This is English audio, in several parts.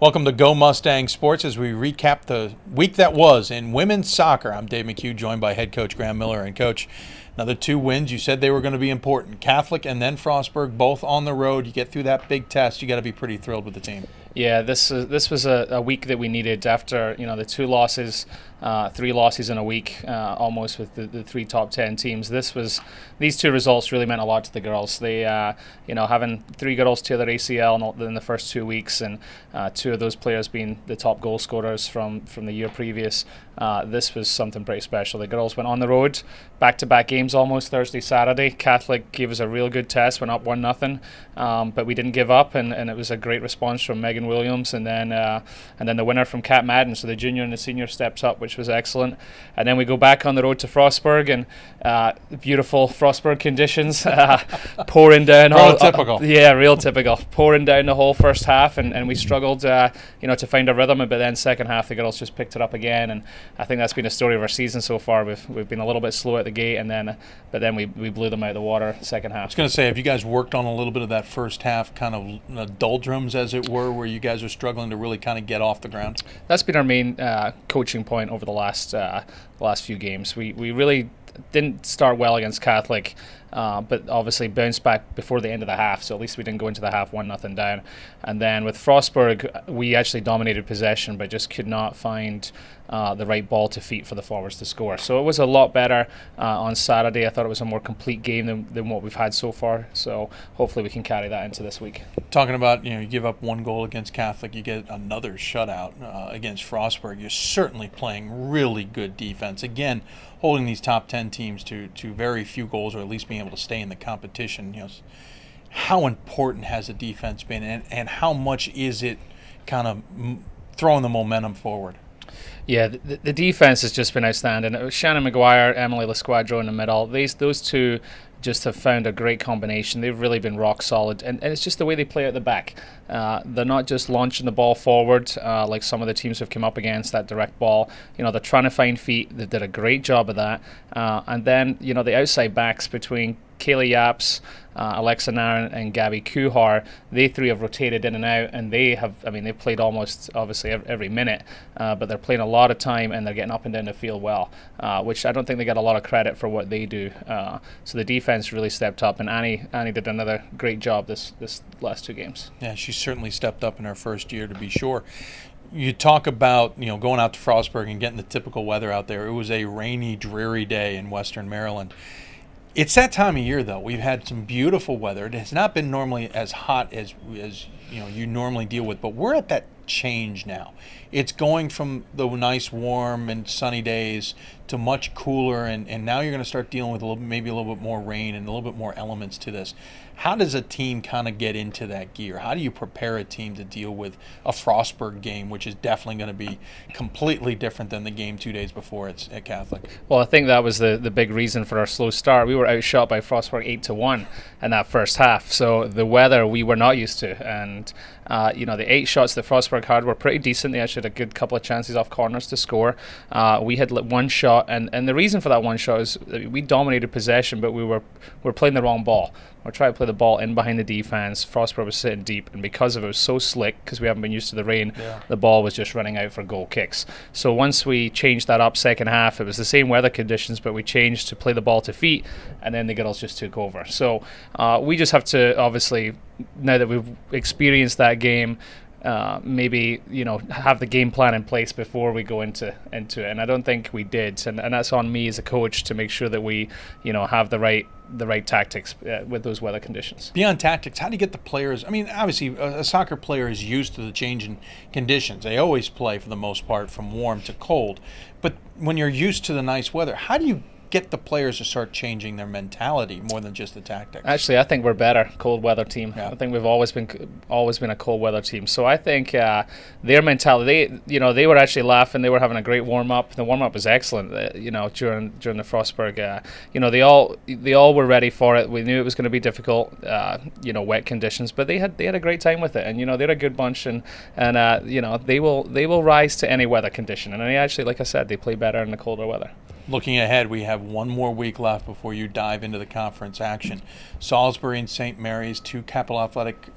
Welcome to Go Mustang Sports as we recap the week that was in women's soccer. I'm Dave McHugh, joined by head coach Graeme Millar. And coach, another 2 wins. You said they were going to be important. Catholic and then Frostburg, both on the road. You get through that big test, you got to be pretty thrilled with the team. Yeah, this was a week that we needed after the 2 losses, 3 losses in a week, almost with the 3 top 10 teams. These 2 results really meant a lot to the girls. They having 3 girls tear their ACL in the first 2 weeks, and 2 of those players being the top goal scorers from the year previous. This was something pretty special. The girls went on the road, back-to-back games almost Thursday, Saturday. Catholic gave us a real good test, went up 1-0, but we didn't give up, and it was a great response from Megan Williams, and then the winner from Kat Madden. So the junior and the senior steps up, which was excellent. And then we go back on the road to Frostburg, and beautiful Frostburg conditions, pouring down. Real typical. Real typical. Pouring down the whole first half, and we struggled, to find a rhythm. But then second half, the girls just picked it up again, and I think that's been a story of our season so far. We've been a little bit slow at the gate, but then we blew them out of the water second half. I was going to say, have you guys worked on a little bit of that first half kind of doldrums, as it were, where you guys are struggling to really kind of get off the ground? That's been our main coaching point over the last few games. We really didn't start well against Catholic, but obviously bounced back before the end of the half, so at least we didn't go into the half 1-0 down. And then with Frostburg, we actually dominated possession, but just could not find the right ball to feet for the forwards to score. So it was a lot better on Saturday. I thought it was a more complete game than what we've had so far, so hopefully we can carry that into this week. Talking about, you give up 1 goal against Catholic, you get another shutout against Frostburg. You're certainly playing really good defense. Again, holding these top 10 teams to very few goals, or at least being able to stay in the competition. How important has the defense been, and how much is it kind of throwing the momentum forward? Yeah, the defense has just been outstanding. It was Shannon McGuire, Emily Lasquadro in the middle. Those 2 just have found a great combination. They've really been rock solid, and it's just the way they play at the back. They're not just launching the ball forward like some of the teams have come up against, that direct ball. They're trying to find feet. They did a great job of that. And then the outside backs between Kaylee Yaps, Alexa Nairn, and Gabby Kuhar, they 3 have rotated in and out, and they've played almost obviously every minute, but they're playing a lot of time, and they're getting up and down the field well, which I don't think they get a lot of credit for what they do. So the defense really stepped up, and Annie did another great job this last 2 games. Yeah, she certainly stepped up in her first year, to be sure. You talk about going out to Frostburg and getting the typical weather out there. It was a rainy, dreary day in Western Maryland. It's that time of year, though. We've had some beautiful weather. It has not been normally as hot as you normally deal with, but we're at that change now. It's going from the nice, warm, and sunny days to much cooler, and now you're going to start dealing with maybe a little bit more rain and a little bit more elements to this. How does a team kind of get into that gear? How do you prepare a team to deal with a Frostburg game, which is definitely going to be completely different than the game 2 days before it's at Catholic? Well, I think that was the big reason for our slow start. We were outshot by Frostburg 8-1 in that first half, so the weather we were not used to, and the 8 shots that Frostburg had were pretty decent. They actually had a good couple of chances off corners to score. We had 1 shot, and the reason for that 1 shot is that we dominated possession, but we were playing the wrong ball. We're trying to play the ball in behind the defense. Frostburg was sitting deep, and because of it was so slick, because we haven't been used to the rain, the ball was just running out for goal kicks. So once we changed that up second half, it was the same weather conditions, but we changed to play the ball to feet, and then the girls just took over. So we just have to, obviously, now that we've experienced that game, maybe have the game plan in place before we go into it, and I don't think we did, and that's on me as a coach to make sure that we have the right tactics with those weather conditions. Beyond tactics, how do you get the players? I mean, obviously a soccer player is used to the change in conditions. They always play, for the most part, from warm to cold, but when you're used to the nice weather, how do you get the players to start changing their mentality more than just the tactics? Actually, I think we're better cold weather team. Yeah. I think we've always been a cold weather team. So I think their mentality, they were actually laughing. They were having a great warm up. The warm up was excellent. During the Frostburg, they all were ready for it. We knew it was going to be difficult, wet conditions, but they had a great time with it. And they're a good bunch, and they will rise to any weather condition. And they actually, like I said, they play better in the colder weather. Looking ahead, we have 1 more week left before you dive into the conference action. Salisbury and St. Mary's, 2 Capital Athletic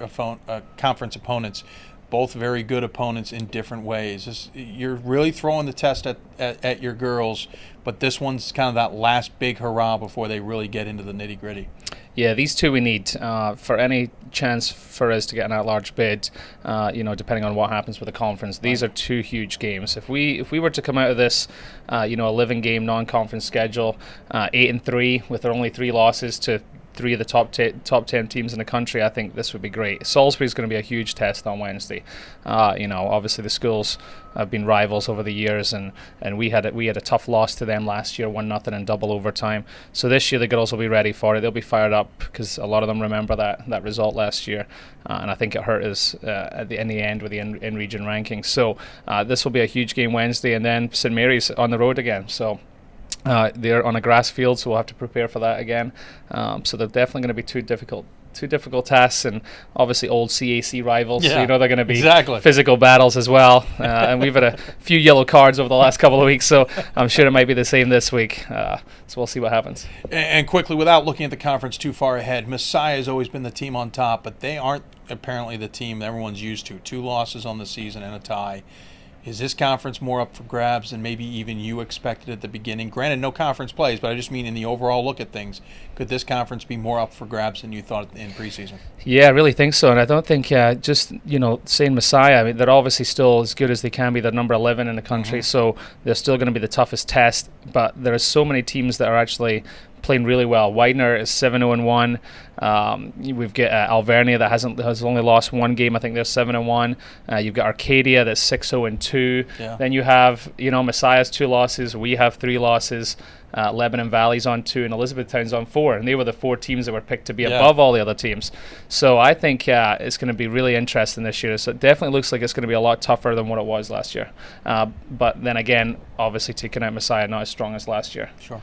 conference opponents. both very good opponents in different ways. You're really throwing the test at your girls, but this one's kind of that last big hurrah before they really get into the nitty-gritty. Yeah, these two we need for any chance for us to get an at-large bid. Depending on what happens with the conference, these are two huge games. If we were to come out of this, a 11-game non-conference schedule, 8-3 with only 3 losses to 3 of the top 10 teams in the country, I think this would be great. Salisbury's going to be a huge test on Wednesday. Obviously the schools have been rivals over the years, and we had a tough loss to them last year, 1-0 in double overtime. So this year the girls will be ready for it. They'll be fired up because a lot of them remember that result last year, and I think it hurt us in the end with the in-region rankings. So this will be a huge game Wednesday, and then St. Mary's on the road again. So they're on a grass field, so we'll have to prepare for that again. So they're definitely going to be two difficult tasks, and obviously old CAC rivals. Yeah, so they're going to be exactly physical battles as well. And we've had a few yellow cards over the last couple of weeks, so I'm sure it might be the same this week. So we'll see what happens. And quickly, without looking at the conference too far ahead, Messiah has always been the team on top, but they aren't apparently the team that everyone's used to. 2 losses on the season and a tie. Is this conference more up for grabs than maybe even you expected at the beginning? Granted, no conference plays, but I just mean in the overall look at things. Could this conference be more up for grabs than you thought in preseason? Yeah, I really think so. And I don't think saying Messiah, I mean, they're obviously still as good as they can be. They're number 11 in the country, so they're still going to be the toughest test. But there are so many teams that are actually playing really well. Widener is 7-0-1. We've got Alvernia that has only lost 1 game. I think they're 7-1. You've got Arcadia that's 6-0-2. Yeah. Then you have Messiah's 2 losses. We have 3 losses. Lebanon Valley's on 2 and Elizabethtown's on 4, and they were the 4 teams that were picked to be above all the other teams. So I think it's going to be really interesting this year. So it definitely looks like it's going to be a lot tougher than what it was last year. But then again, obviously taking out Messiah not as strong as last year. Sure.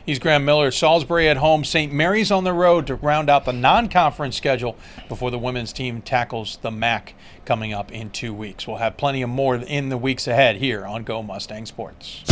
He's Graeme Millar. Salisbury at home, St. Mary's on the road to round out the non-conference schedule before the women's team tackles the MAC coming up in 2 weeks. We'll have plenty of more in the weeks ahead here on Go Mustang Sports.